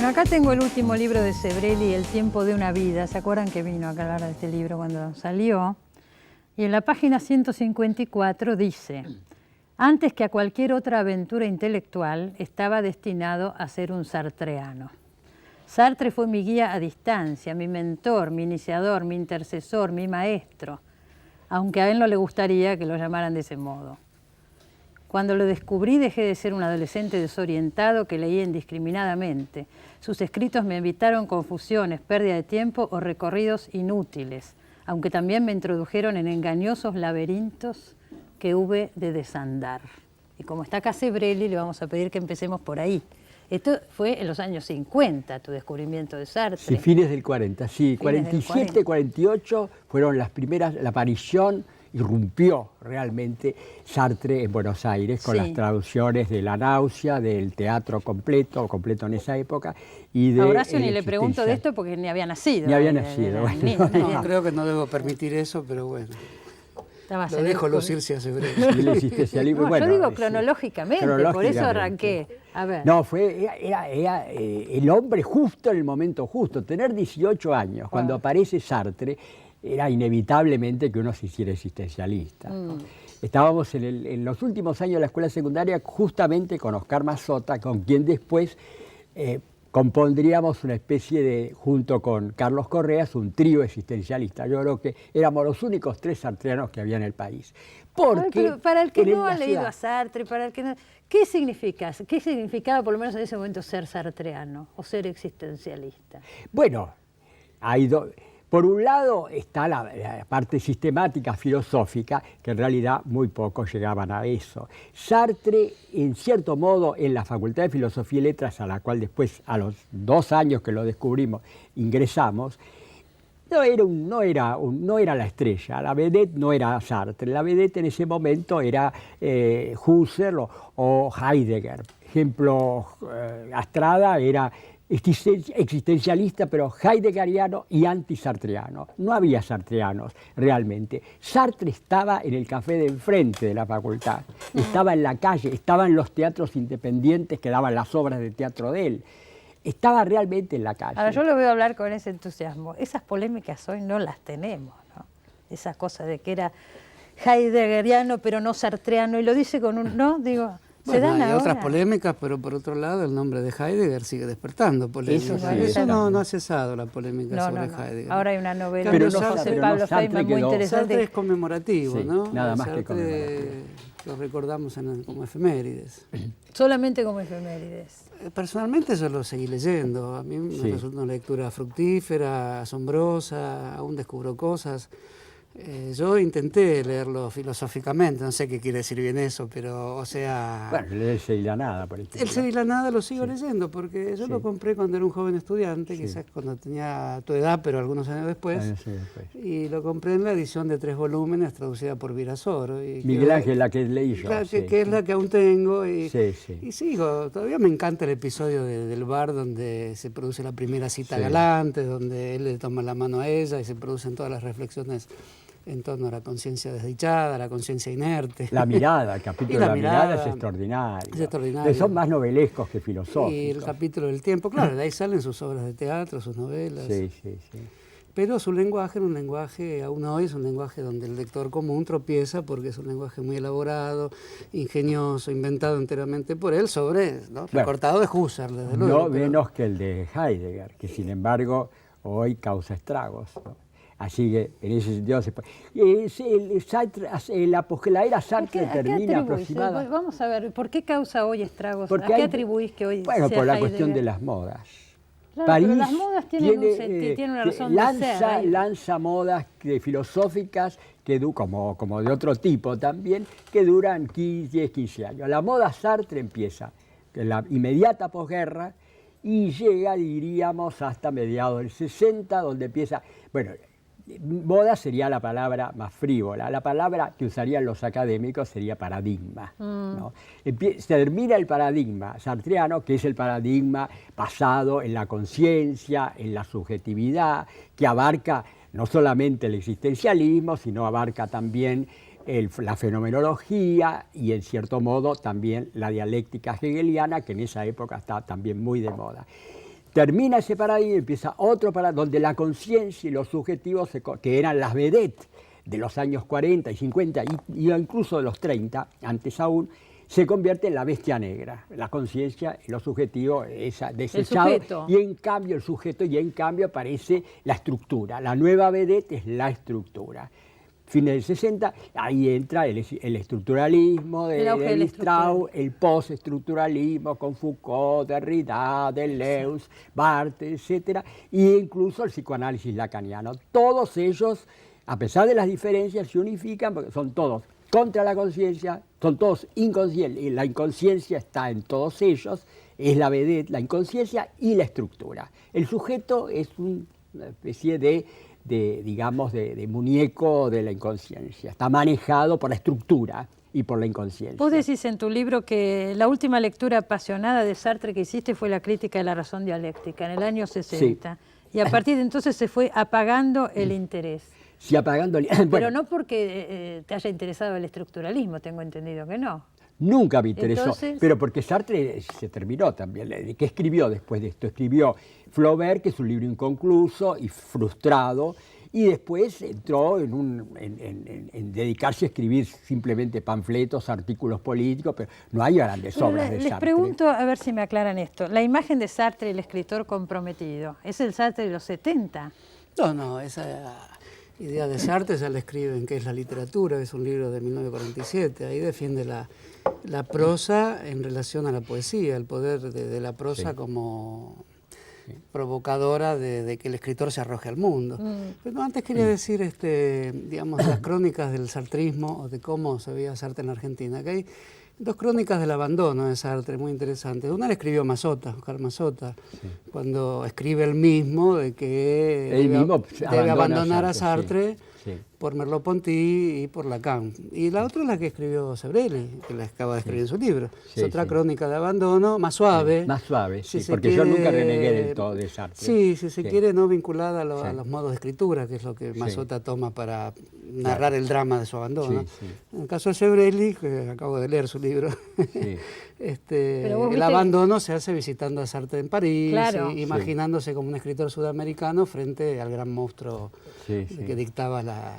Bueno, acá tengo el último libro de Sebrelli, El tiempo de una vida. ¿Se acuerdan que vino acá a hablar de este libro cuando salió? Y en la página 154 dice: antes que a cualquier otra aventura intelectual, estaba destinado a ser un sartreano. Sartre fue mi guía a distancia, mi mentor, mi iniciador, mi intercesor, mi maestro, aunque a él no le gustaría que lo llamaran de ese modo. Cuando lo descubrí, dejé de ser un adolescente desorientado que leía indiscriminadamente. Sus escritos me evitaron confusiones, pérdida de tiempo o recorridos inútiles, aunque también me introdujeron en engañosos laberintos que hube de desandar. Y como está acá Sebrelli, le vamos a pedir que empecemos por ahí. Esto fue en los años 50, tu descubrimiento de Sartre. Sí, fines del 40, sí. 47, 48 fueron las primeras, la aparición, irrumpió realmente Sartre en Buenos Aires con las traducciones de La náusea, del teatro completo en esa época. Y de a Horacio ni le pregunto de esto porque ni había nacido. Ni había nacido. Bueno, no, creo que no debo permitir eso, pero bueno. Lo dejo lucirse a Sebrelli. Bueno, yo digo cronológicamente, por eso arranqué. A ver. No, era el hombre justo en el momento justo. Tener 18 años, cuando aparece Sartre, era inevitablemente que uno se hiciera existencialista. ¿No? Estábamos en los últimos años de la escuela secundaria justamente con Oscar Mazzotta, con quien después compondríamos una especie de, junto con Carlos Correas, un trío existencialista. Yo creo que éramos los únicos 3 sartreanos que había en el país. Porque para el que no ha leído a Sartre, para el que no, ¿qué significa? ¿Qué significaba por lo menos en ese momento ser sartreano o ser existencialista? Bueno, hay dos. Por un lado está la parte sistemática, filosófica, que en realidad muy pocos llegaban a eso. Sartre, en cierto modo, en la Facultad de Filosofía y Letras, a la cual después, a los 2 años que lo descubrimos, ingresamos, no era la estrella, la vedette no era Sartre, la vedette en ese momento era Husserl o Heidegger. Ejemplo, Astrada era existencialista, pero heideggeriano y antisartreano. No había sartreanos realmente. Sartre estaba en el café de enfrente de la facultad, estaba en la calle, estaba en los teatros independientes que daban las obras de teatro de él. Estaba realmente en la calle. Ahora, yo lo veo hablar con ese entusiasmo. Esas polémicas hoy no las tenemos, ¿no? Esas cosas de que era heideggeriano pero no sartreano, y lo dice con un... ¿no? Digo... Bueno, hay otras polémicas, pero por otro lado el nombre de Heidegger sigue despertando polémicas. Eso no ha cesado la polémica sobre Heidegger. Ahora hay una novela de José Pablo Feynman muy interesante. Sartre es conmemorativo, ¿no? Nada más que conmemorativo. Lo recordamos como efemérides. Solamente como efemérides. Personalmente yo lo seguí leyendo. A mí me resulta una lectura fructífera, asombrosa, aún descubro cosas. Yo intenté leerlo filosóficamente, no sé qué quiere decir bien eso, pero, o sea... Bueno, leer El Ser y la Nada, por ejemplo. El Ser y la Nada lo sigo leyendo, porque yo lo compré cuando era un joven estudiante, quizás cuando tenía tu edad, pero algunos años después. Y lo compré en la edición de 3 volúmenes, traducida por Virasoro. Miguel Ángel, la que leí yo. Que es la que aún tengo. Y sigo, todavía me encanta el episodio del bar donde se produce la primera cita galante, donde él le toma la mano a ella y se producen todas las reflexiones en torno a la conciencia desdichada, a la conciencia inerte. La mirada, el capítulo de la mirada es extraordinario. Es extraordinario. Son más novelescos que filosóficos. Y el capítulo del tiempo, claro, de ahí salen sus obras de teatro, sus novelas. Sí. Pero su lenguaje era un lenguaje, aún hoy es un lenguaje donde el lector común tropieza porque es un lenguaje muy elaborado, ingenioso, inventado enteramente por él, recortado de Husserl, desde luego. No menos que el de Heidegger, que sin embargo hoy causa estragos, ¿no? Así que en ese sentido se puede. La era Sartre termina aproximadamente. Vamos a ver, ¿por qué causa hoy estragos? ¿A qué atribuís que hoy Bueno, sea por la Heidegger? Cuestión de las modas. Claro, París pero las modas tienen una razón de ser. Lanza modas filosóficas como de otro tipo también, que duran 10, 15 años. La moda Sartre empieza en la inmediata posguerra y llega, diríamos, hasta mediados del 60, donde empieza... Bueno, moda sería la palabra más frívola, la palabra que usarían los académicos sería paradigma. ¿No? Termina el paradigma sartreano, que es el paradigma basado en la conciencia, en la subjetividad, que abarca no solamente el existencialismo, sino abarca también la fenomenología y, en cierto modo, también la dialéctica hegeliana, que en esa época está también muy de moda. termina ese paradigma y empieza otro paradigma, donde la conciencia y los subjetivos, que eran las vedettes de los años 40 y 50, y incluso de los 30, antes aún, se convierte en la bestia negra. La conciencia y lo subjetivo es desechado, y en cambio el sujeto, y en cambio aparece la estructura. La nueva vedette es la estructura. Fines del 60, ahí entra el estructuralismo de Strauss, el postestructuralismo con Foucault, Derrida, Deleuze, Barthes, etc. E incluso el psicoanálisis lacaniano. Todos ellos, a pesar de las diferencias, se unifican porque son todos contra la conciencia, son todos inconscientes, y la inconsciencia está en todos ellos, es la vedette, la inconsciencia y la estructura. El sujeto es una especie de muñeco de la inconsciencia, está manejado por la estructura y por la inconsciencia. Vos decís en tu libro que la última lectura apasionada de Sartre que hiciste fue La crítica de la razón dialéctica, en el año 60, sí. Y a partir de entonces se fue apagando el interés. Sí, apagando el... Pero bueno, no porque te haya interesado el estructuralismo, tengo entendido que no. Nunca me interesó, entonces, pero porque Sartre se terminó también. ¿Qué escribió después de esto? Escribió Flaubert, que es un libro inconcluso y frustrado, y después entró en dedicarse a escribir simplemente panfletos, artículos políticos, pero no hay grandes obras de Sartre. Les pregunto, a ver si me aclaran esto, la imagen de Sartre, el escritor comprometido, ¿es el Sartre de los 70? No, esa idea de Sartre ya la escribe en ¿Qué es la literatura?, es un libro de 1947, ahí defiende la prosa en relación a la poesía, el poder de la prosa, sí, como provocadora de que el escritor se arroje al mundo. Pero antes quería decir, digamos, las crónicas del sartrismo, o de cómo se veía Sartre en la Argentina, que hay dos crónicas del abandono de Sartre muy interesantes. Una la escribió Mazzotta, Oscar Mazzotta, sí, cuando escribe él mismo de que debe abandonar a Sartre, sí, sí, por Merleau-Ponty y por Lacan. Y la otra es la que escribió Sebrelli, que la acaba de escribir, sí, en su libro. Sí, es otra, sí, crónica de abandono, más suave. Sí, más suave, sí, porque yo nunca renegué del todo de Sartre. Sí, si se quiere, no vinculada a los modos de escritura, que es lo que Mazzotta toma para narrar el drama de su abandono. Sí, sí. En el caso de Sebrelli, que acabo de leer su libro, sí, el abandono se hace visitando a Sartre en París, claro, imaginándose, sí, como un escritor sudamericano frente al gran monstruo, sí, sí, que dictaba la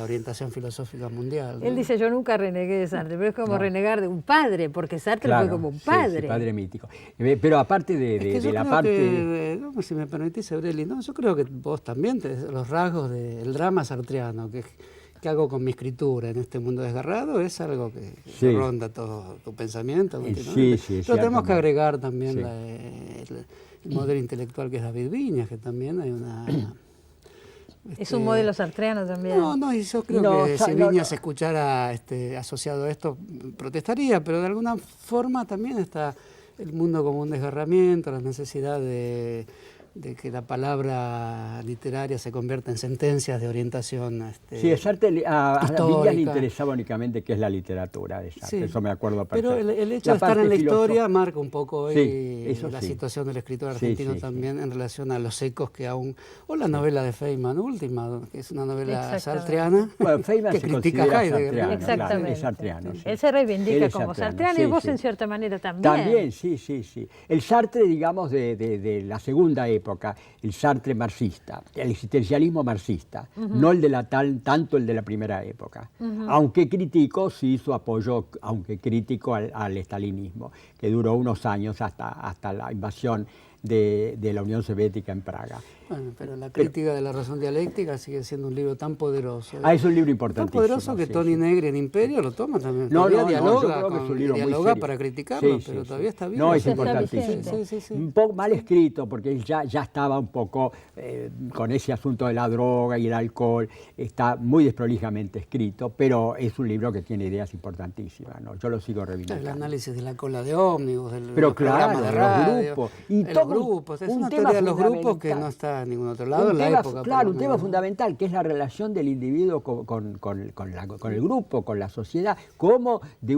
orientación filosófica mundial, ¿no? Él dice, yo nunca renegué de Sartre, pero es como renegar de un padre, porque Sartre, claro, fue como un padre. Sí, padre mítico. Pero aparte de la parte... no, si me permitís, Sebrelli, no, yo creo que vos también tenés los rasgos del drama sartreano, que hago con mi escritura en este mundo desgarrado, es algo que, sí, ronda todo tu pensamiento. Sí, sí, pero tenemos que agregar también, sí, el modelo intelectual que es David Viñas, que también hay una... ¿Es un modelo sartreano también? No, y yo creo que si Viñas escuchara asociado a esto, protestaría, pero de alguna forma también está el mundo como un desgarramiento, la necesidad de que la palabra literaria se convierta en sentencias de orientación sí, a Sartre le interesaba únicamente qué es la literatura de Sartre, sí, eso me acuerdo perfectamente. Pero el hecho de estar en la historia marca un poco hoy, sí, la situación del escritor argentino, sí, también, sí, en relación a los ecos que aún... O la novela de Feynman última, que es una novela sartreana, bueno, Feynman que critica a Heidegger. Exactamente. Claro, es sartreano, sí. Él se reivindica como sartreano, sí, y vos, sí, en cierta manera también. También, sí, sí, sí. El Sartre, digamos, de la segunda época, el Sartre marxista, el existencialismo marxista, no el de tanto el de la primera época. Aunque crítico, sí su apoyo, aunque crítico al estalinismo, que duró unos años hasta la invasión de la Unión Soviética en Praga. Bueno, pero la crítica de la razón dialéctica sigue siendo un libro tan poderoso. Es un libro importantísimo. Tan poderoso que sí, Toni Negri en Imperio lo toma también. Todavía dialoga para criticarlo, pero todavía está bien. No, es importantísimo. Sí. Un poco mal escrito, porque él ya estaba un poco con ese asunto de la droga y el alcohol, está muy desprolijamente escrito, pero es un libro que tiene ideas importantísimas, ¿no? Yo lo sigo reivindicando. El análisis de la cola de ómnibus, del programa de radio, los grupos. Y los grupos, es una teoría de los grupos que no está en ningún otro lado en la época. Claro, un tema fundamental, que es la relación del individuo con el grupo, con la sociedad, cómo de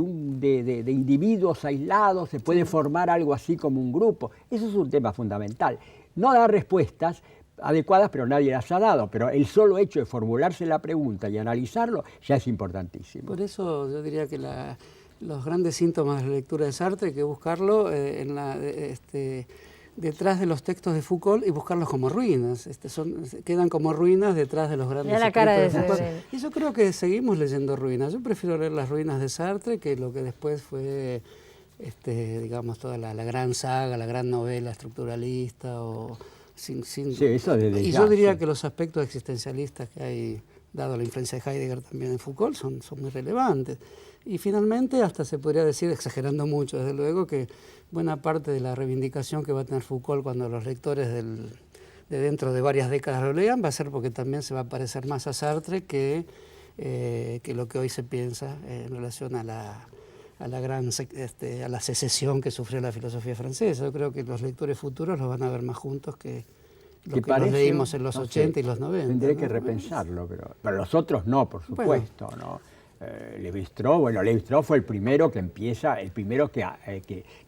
individuos aislados se puede formar algo así como un grupo. Eso es un tema fundamental. No da respuestas adecuadas, pero nadie las ha dado, pero el solo hecho de formularse la pregunta y analizarlo ya es importantísimo. Por eso yo diría que los grandes síntomas de la lectura de Sartre hay que buscarlo en detrás de los textos de Foucault y buscarlos como ruinas. Quedan como ruinas detrás de los grandes la cara de Foucault. Sebrelli. Y yo creo que seguimos leyendo ruinas. Yo prefiero leer las ruinas de Sartre que lo que después fue, digamos, toda la gran saga, la gran novela estructuralista. Sí, eso desde y ya, yo diría sí. que los aspectos existencialistas que hay, dado la influencia de Heidegger también en Foucault, son muy relevantes. Y finalmente, hasta se podría decir, exagerando mucho, desde luego, que buena parte de la reivindicación que va a tener Foucault cuando los lectores de dentro de varias décadas lo lean, va a ser porque también se va a parecer más a Sartre que lo que hoy se piensa en relación a la secesión que sufrió la filosofía francesa. Yo creo que los lectores futuros los van a ver más juntos que lo que los leímos en los 80 y los 90. Tendré ¿no? que repensarlo, pero los otros no, por supuesto, Bueno. ¿no? Lévi-Strauss fue el primero que empieza, el primero que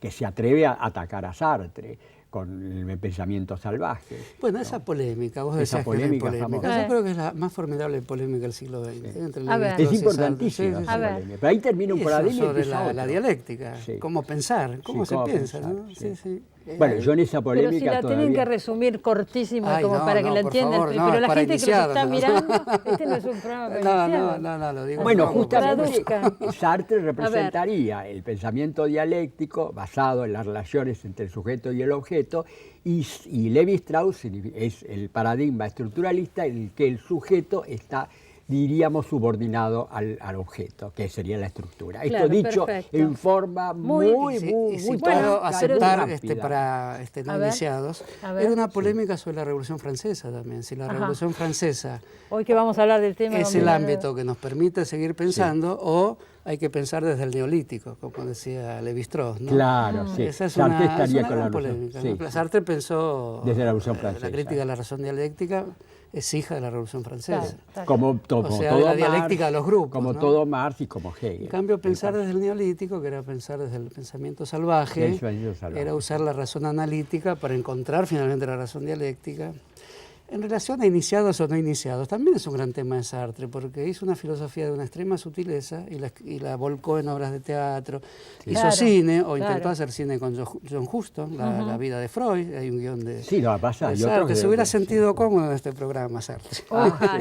se atreve a atacar a Sartre con el pensamiento salvaje. Bueno, ¿no? esa polémica, vos decías Esa polémica que era polémica. famosa. Yo creo que es la más formidable polémica del siglo XX. Entre A ver. Levi-Strauss Es y importantísima Sartre. esa A ver. polémica. Pero ahí termina un Y paradigma eso y sobre empieza la otro. dialéctica, Sí. cómo pensar, cómo se piensa. pensar, ¿no? sí. Bueno, yo en esa Pero si polémica la tienen todavía... que resumir cortísimo, Ay, como no, para que no, la por entiendan. favor, no, pero es la para gente que los iniciados, está ¿no? mirando, este no es un programa para iniciados. No, lo digo. Bueno, por favor, justamente Traduzcan. Sartre representaría el pensamiento dialéctico basado en las relaciones entre el sujeto y el objeto, y Lévi-Strauss es el paradigma estructuralista en el que el sujeto está, diríamos, subordinado al objeto, que sería la estructura. Claro, Esto dicho perfecto. en forma muy Si tosca, bueno, puedo aceptar rápida. para A no ver, iniciados, a ver. es una polémica sobre la Revolución Francesa también. Si la Ajá. Revolución Francesa Hoy que vamos a hablar del tema... es el ámbito que nos permite seguir pensando o hay que pensar desde el neolítico, como decía Lévi-Strauss, ¿no? Claro, sí. Esa es Sartre una estaría con la gran revolución. polémica. Sí, ¿no? sí. Sartre pensó... Desde la Revolución La Francesa. crítica de la razón dialéctica es hija de la Revolución Francesa. Claro. Como todo O sea, de la Marx, dialéctica de los grupos, como ¿no? todo Marx y como Hegel. En cambio, pensar desde el neolítico, que era pensar desde el pensamiento salvaje, Pensamiento salvaje. era usar la razón analítica para encontrar finalmente la razón dialéctica. En relación a iniciados o no iniciados, también es un gran tema de Sartre, porque hizo una filosofía de una extrema sutileza y la volcó en obras de teatro. Hizo Claro, cine, o claro. intentó hacer cine con John Huston, la vida de Freud, hay un guión de, Sí, lo que pasa, de hay otros Sartre. que- Se hubiera sí, sentido cómodo en este programa, Sartre.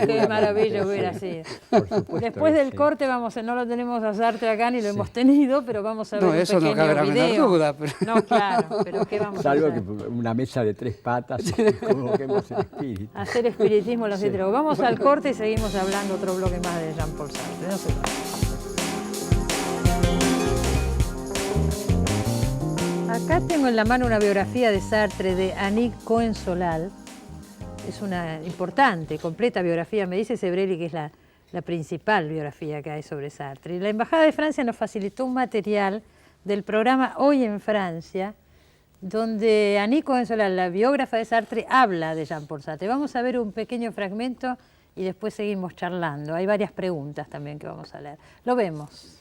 Qué maravilla hubiera sido. Por supuesto Después que del sí. corte no lo tenemos a Sartre acá ni lo hemos tenido, pero vamos a ver No, un eso no pequeño cabe la menor video. duda, pero- No, claro, pero ¿qué vamos a Salvo hacer? que una mesa de 3 patas, convoquemos el espíritu. Hacer espiritismo los heterólogos. Vamos al corte y seguimos hablando otro bloque más de Jean-Paul Sartre. No se vayan. Acá tengo en la mano una biografía de Sartre de Annick Cohen-Solal. Es una importante, completa biografía. Me dice Sebrelli que es la principal biografía que hay sobre Sartre. Y la Embajada de Francia nos facilitó un material del programa Hoy en Francia, donde Annick Cohen-Solal, la biógrafa de Sartre, habla de Jean-Paul Sartre. Vamos a ver un pequeño fragmento y después seguimos charlando. Hay varias preguntas también que vamos a leer. Lo vemos.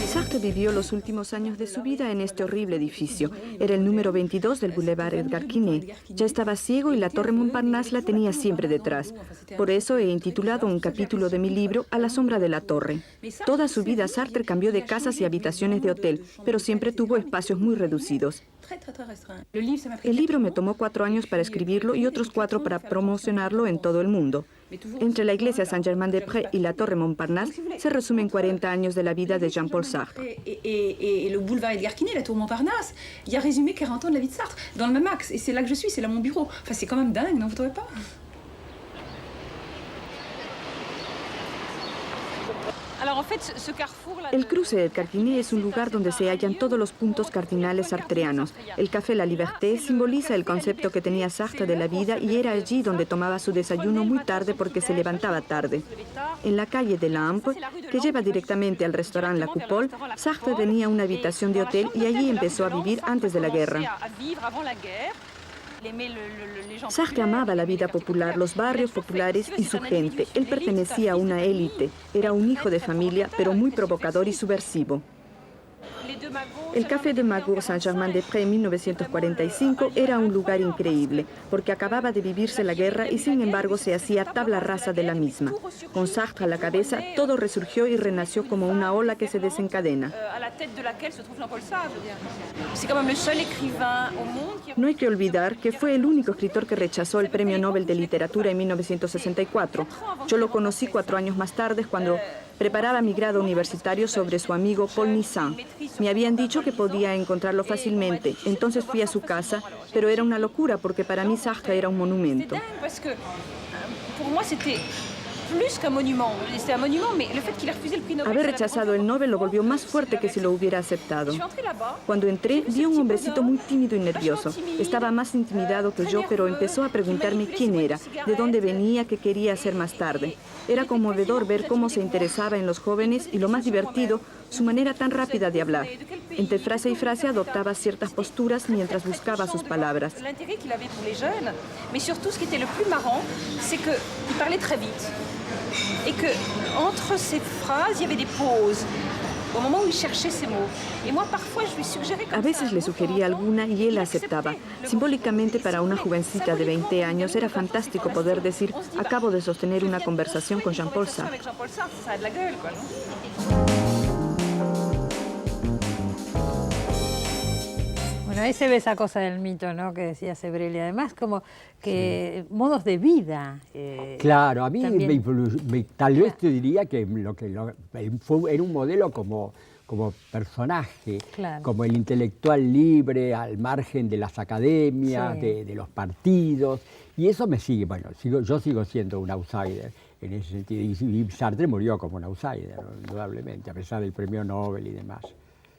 Sartre vivió los últimos años de su vida en este horrible edificio. Era el número 22 del Boulevard Edgar Quinet. Ya estaba ciego y la Torre Montparnasse la tenía siempre detrás. Por eso he intitulado un capítulo de mi libro A la sombra de la torre. Toda su vida Sartre cambió de casas y habitaciones de hotel, pero siempre tuvo espacios muy reducidos. El libro me tomó 4 años para escribirlo y otros 4 para promocionarlo en todo el mundo. Entre la iglesia Saint-Germain-des-Prés y la Torre Montparnasse se resumen 40 años de la vida de Jean-Paul Sartre. Et le boulevard Edgar Quinet, la tour Montparnasse, il y a résumé 40 ans de la vie de Sartre, dans le même axe. Et c'est là que je suis, c'est là mon bureau. Enfin, c'est quand même dingue, non, vous trouvez pas? El cruce de Edgar Quinet es un lugar donde se hallan todos los puntos cardinales sartreanos. El Café La Liberté simboliza el concepto que tenía Sartre de la vida y era allí donde tomaba su desayuno muy tarde porque se levantaba tarde. En la calle de l'Ambre, que lleva directamente al restaurante La Coupole, Sartre tenía una habitación de hotel y allí empezó a vivir antes de la guerra. Sartre amaba la vida popular, los barrios populares y su gente. Él pertenecía a una élite, era un hijo de familia, pero muy provocador y subversivo. El Café de Magour Saint-Germain-des-Prés en 1945 era un lugar increíble, porque acababa de vivirse la guerra y sin embargo se hacía tabla rasa de la misma. Con Sartre a la cabeza, todo resurgió y renació como una ola que se desencadena. No hay que olvidar que fue el único escritor que rechazó el Premio Nobel de Literatura en 1964. Yo lo conocí 4 años más tarde cuando preparaba mi grado universitario sobre su amigo Paul Nissan. Me habían dicho que podía encontrarlo fácilmente, entonces fui a su casa, pero era una locura porque para mí Sartre era un monumento. Haber rechazado el Nobel lo volvió más fuerte que si lo hubiera aceptado. Cuando entré, vi a un hombrecito muy tímido y nervioso. Estaba más intimidado que yo, pero empezó a preguntarme quién era, de dónde venía, qué quería hacer más tarde. Era conmovedor ver cómo se interesaba en los jóvenes y, lo más divertido, su manera tan rápida de hablar. Entre frase y frase adoptaba ciertas posturas mientras buscaba sus palabras. Et que entre ces phrases, il y avait des pauses au moment où il cherchait ses mots. Et moi, parfois, je lui suggérais A veces le sugería alguna y él aceptaba. Simbólicamente, para una jovencita de 20 años, era fantástico poder decir: acabo de sostener una conversación con Jean-Paul Sartre. Bueno, ahí se ve esa cosa del mito, ¿no?, que decía Sebrelli. Además, como que modos de vida. Claro, a mí también. tal vez te diría que era un modelo como personaje, Claro. como el intelectual libre, al margen de las academias, Sí. de los partidos. Y eso me sigue, bueno, yo sigo siendo un outsider en ese sentido. Y Sartre murió como un outsider, indudablemente, a pesar del premio Nobel y demás.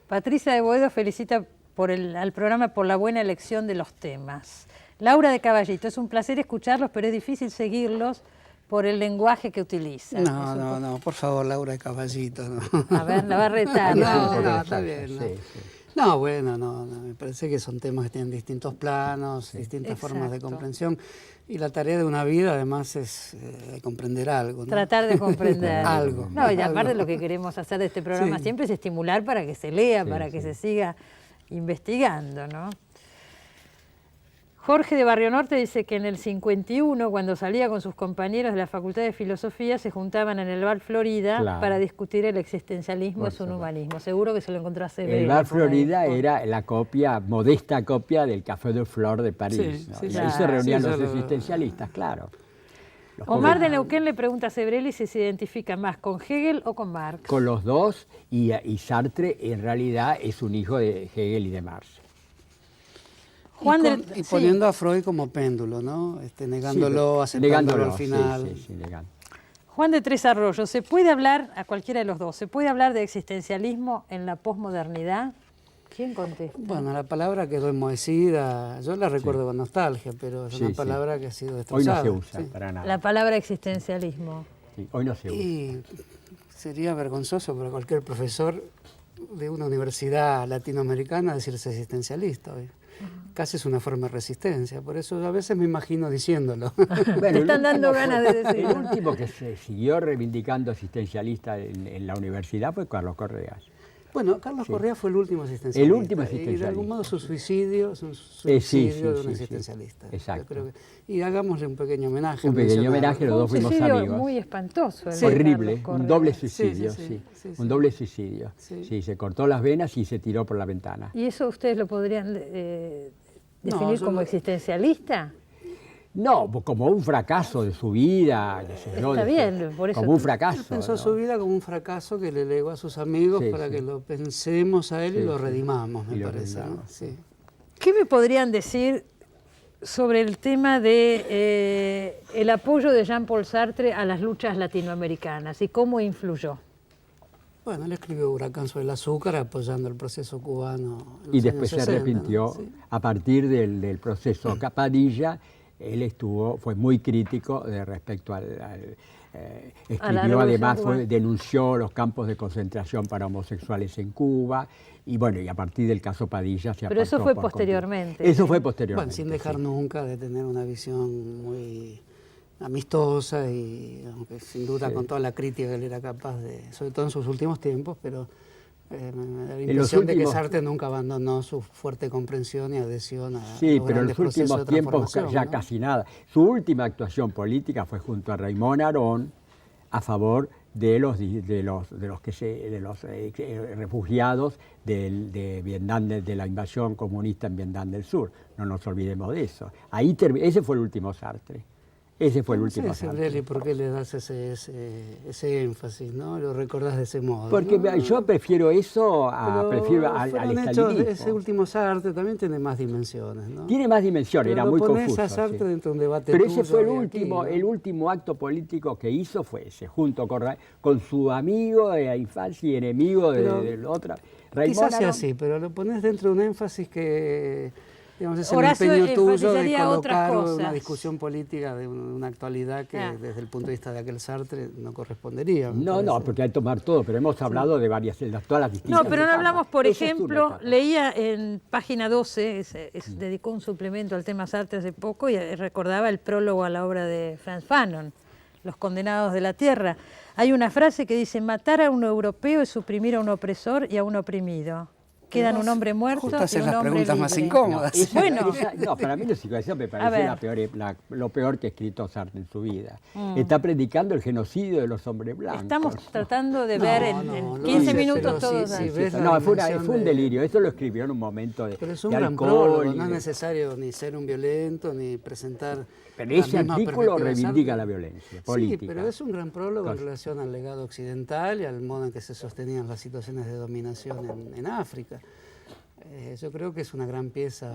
Patricia de Boedo felicita al programa por la buena elección de los temas. Laura de Caballito, es un placer escucharlos, pero es difícil seguirlos por el lenguaje que utilizan. No, por favor, Laura de Caballito. No. A ver, la va a retar. No, está bien. No. Sí, sí. No, bueno, me parece que son temas que tienen distintos planos, distintas formas de Exacto. comprensión. Y la tarea de una vida, además, es comprender algo, ¿no? Tratar de comprender. Algo. No, y aparte Algo. lo que queremos hacer de este programa Sí. siempre es estimular para que se lea, Sí, para que sí. se siga investigando, ¿no? Jorge de Barrio Norte dice que en el 51, cuando salía con sus compañeros de la Facultad de Filosofía, se juntaban en el Bar Florida Claro. para discutir el existencialismo Por y su supuesto. humanismo. Seguro que se lo encontró a Sebrelli El Bar por ahí. Florida era la modesta copia del Café de Flor de París. Sí, ¿no? sí, Y sí. ahí se Claro. reunían Sí, los yo lo- existencialistas, claro. Los Omar de jóvenes. Neuquén le pregunta a Sebrelli si se identifica más con Hegel o con Marx. Con los dos, y Sartre en realidad es un hijo de Hegel y de Marx. Juan y, del- y sí. poniendo a Freud como péndulo, ¿no? Negándolo, Sí, aceptándolo negándolo, al final. Sí, negando. Juan de Tres Arroyos, ¿se puede hablar, a cualquiera de los dos, se puede hablar de existencialismo en la posmodernidad? ¿Quién contesta? Bueno, la palabra quedó enmohecida, yo la recuerdo con nostalgia, pero es Sí, una sí. palabra que ha sido Hoy destrozada. no se usa sí. para nada. La palabra existencialismo. Sí, hoy no se usa. Y sería vergonzoso para cualquier profesor de una universidad latinoamericana decirse existencialista hoy. Casi es una forma de resistencia, por eso a veces me imagino diciéndolo. Te el están dando último ganas de decirlo. El último que se siguió reivindicando asistencialista en la universidad fue Carlos Correas. Bueno, Carlos Sí. Correa fue el último asistencialista. El último Y de asistencialista. algún modo su suicidio es un Sí, suicidio de un sí, existencialista. sí. Exacto. Yo creo y hagámosle un pequeño homenaje. Un pequeño mencionarlo. homenaje, los dos Un fuimos suicidio amigos. muy espantoso. el Sí. de Horrible, Carlos Correa. un doble Sí, suicidio, sí, sí. sí, sí. Un doble suicidio. Sí. Sí, se cortó las venas y se tiró por la ventana. ¿Y eso ustedes lo podrían definir yo como lo- existencialista? No, como un fracaso de su vida. qué sé yo, Está bien, por eso Como un te- fracaso. Él pensó ¿no? su vida como un fracaso que le legó a sus amigos Sí, para sí. que lo pensemos a él y Sí, lo sí. redimamos, Y me lo parece. ¿no? redimamos. Sí. ¿Qué me podrían decir sobre el tema de el apoyo de Jean-Paul Sartre a las luchas latinoamericanas y cómo influyó? Bueno, él escribió Huracán sobre el azúcar apoyando el proceso cubano. En Y los después años se 60, arrepintió. ¿no? Sí. A partir del proceso Padilla, él fue muy crítico respecto escribió Revolución además, cubana. denunció los campos de concentración para homosexuales en Cuba, y bueno, y a partir del caso Padilla se Pero eso apartó fue por completo. posteriormente. Eso fue posteriormente. Bueno, sin dejar sí. nunca de tener una visión muy amistosa y aunque sin duda Sí. con toda la crítica que él era capaz de, sobre todo en sus últimos tiempos, pero me da la impresión de que Sartre nunca abandonó su fuerte comprensión y adhesión a sí, los pero en grandes los últimos procesos de tiempos ya transformación, ¿no? casi nada. Su última actuación política fue junto a Raymond Aron a favor de los refugiados de Vietnam, de la invasión comunista en Vietnam del Sur. No nos olvidemos de eso. Ese fue el último Sartre. Ese fue el último Sartre. Sebrelli, ¿por qué le das ese énfasis, no? Lo recordás de ese modo. Porque ¿no? yo prefiero eso prefiero al estalinismo. Ese último Sartre también tiene más dimensiones, ¿no? Tiene más dimensiones, era muy confuso. A Sartre dentro de un debate pero ese fue el último acto político que hizo, fue ese, junto con su amigo de la infancia y enemigo del otro. Quizás sea así, pero lo pones dentro de un énfasis que, digamos, es el Horacio empeño tuyo de otras colocar cosas. una discusión política de una actualidad que desde el punto de vista de aquel Sartre no correspondería. No, porque hay que tomar todo, pero hemos hablado de todas las distintas. No, pero no hablamos, por ejemplo, leía en página 12, dedicó un suplemento al tema Sartre hace poco y recordaba el prólogo a la obra de Frantz Fanon, Los condenados de la tierra. Hay una frase que dice: matar a un europeo es suprimir a un opresor y a un oprimido. Quedan un hombre muerto Justo y hacer un las hombre preguntas más libre. incómodas. Para mí la psicoanalítica me parece lo peor que ha escrito Sartre en su vida. Está predicando el genocidio de los hombres blancos. Estamos tratando de ver en 15 minutos todos. Fue un delirio. Eso lo escribió en un momento de Pero es un de gran alcohol. prólogo, no es necesario ni ser un violento, ni presentar... Pero ese artículo reivindica la violencia política. Sí, pero es un gran prólogo en relación al legado occidental y al modo en que se sostenían las situaciones de dominación en África. Yo creo que es una gran pieza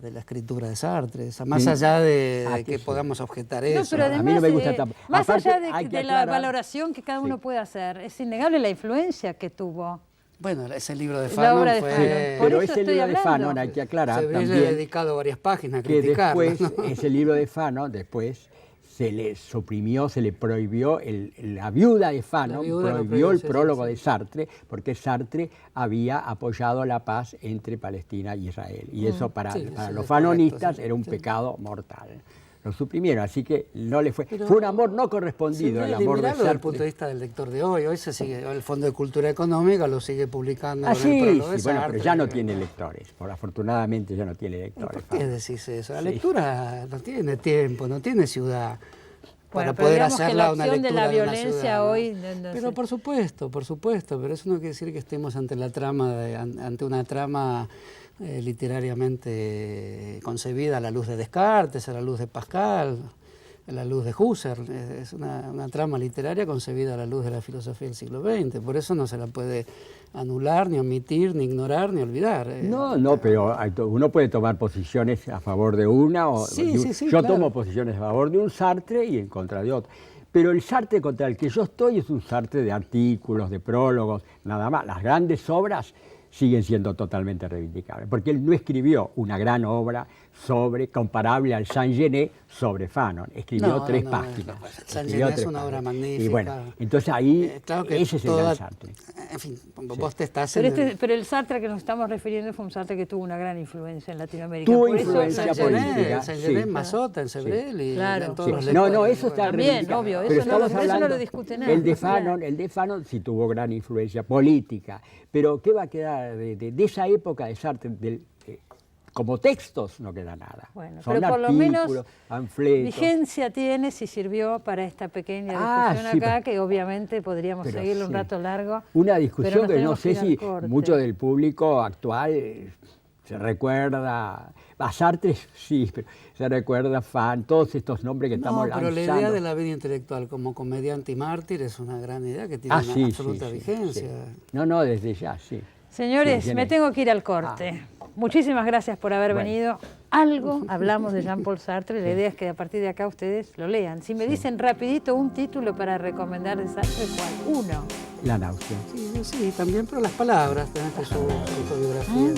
de la escritura de Sartre, más allá de que podamos objetar eso. Pero además, a mí no me gusta tampoco. Más allá de la valoración que cada uno puede hacer, es innegable la influencia que tuvo. Bueno, ese libro de Fanon fue... Pero ese libro de Fanon, hay que aclarar también... Se ha dedicado varias páginas a criticarlo. Después, ¿no? Ese libro de Fanon, después se le suprimió, se le prohibió, la viuda de Fanon prohibió el prólogo de Sartre, porque Sartre había apoyado la paz entre Palestina y Israel. Y eso para los fanonistas era un pecado mortal. Lo suprimieron, así que no le fue. Fue un amor no correspondido, el amor de Sartre. Desde el punto de vista del lector de hoy se sigue, el Fondo de Cultura Económica lo sigue publicando. Sí, bueno, pero ya no tiene lectores, afortunadamente ya no tiene lectores. ¿Por qué decís eso? La lectura no tiene tiempo, no tiene ciudad. Para poder hacerla una lectura de la violencia hoy... Pero por supuesto, pero eso no quiere decir que estemos ante una trama literariamente concebida a la luz de Descartes, a la luz de Pascal, a la luz de Husserl. Es una trama literaria concebida a la luz de la filosofía del siglo XX. Por eso no se la puede anular, ni omitir, ni ignorar, ni olvidar. No, pero uno puede tomar posiciones a favor de una. Yo tomo posiciones a favor de un Sartre y en contra de otro. Pero el Sartre contra el que yo estoy es un Sartre de artículos, de prólogos, nada más. Las grandes obras siguen siendo totalmente reivindicables, porque él no escribió una gran obra comparable al Saint-Genet sobre Fanon, escribió tres páginas. Saint-Genet es una obra magnífica. Y bueno, entonces ahí, claro que ese es el gran Sartre. En fin, vos te estás... Pero el Sartre que nos estamos refiriendo fue un Sartre que tuvo una gran influencia en Latinoamérica. Tuvo influencia política. Saint-Genet, Mazota, en Sebrelli, en todos los No, eso está también, obvio, pero eso no lo discute nadie. El de Fanon sí tuvo gran influencia política, pero ¿qué va a quedar de esa época de Sartre? Como textos no queda nada. Bueno, son pero por lo menos panfletos. Vigencia tiene si sirvió para esta pequeña discusión acá, que obviamente podríamos seguirle un rato largo. Una discusión que no sé si mucho del público actual se recuerda, a Sartre sí, pero se recuerda todos estos nombres que estamos lanzando. Pero la idea de la vida intelectual como comediante y mártir es una gran idea que tiene una absoluta vigencia. Sí. No, desde ya, sí. Señores, me tengo que ir al corte. Muchísimas gracias por haber venido. Algo hablamos de Jean-Paul Sartre, la idea es que a partir de acá ustedes lo lean. Si me dicen rapidito un título para recomendar de Sartre, ¿cuál? Uno. La náusea. Sí, también, pero las palabras, tenés que su autobiografía.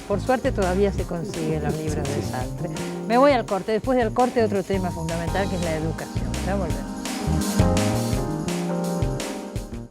Por suerte todavía se consiguen los libros de Sartre. Me voy al corte, después del corte otro tema fundamental que es la educación. Ya volvemos.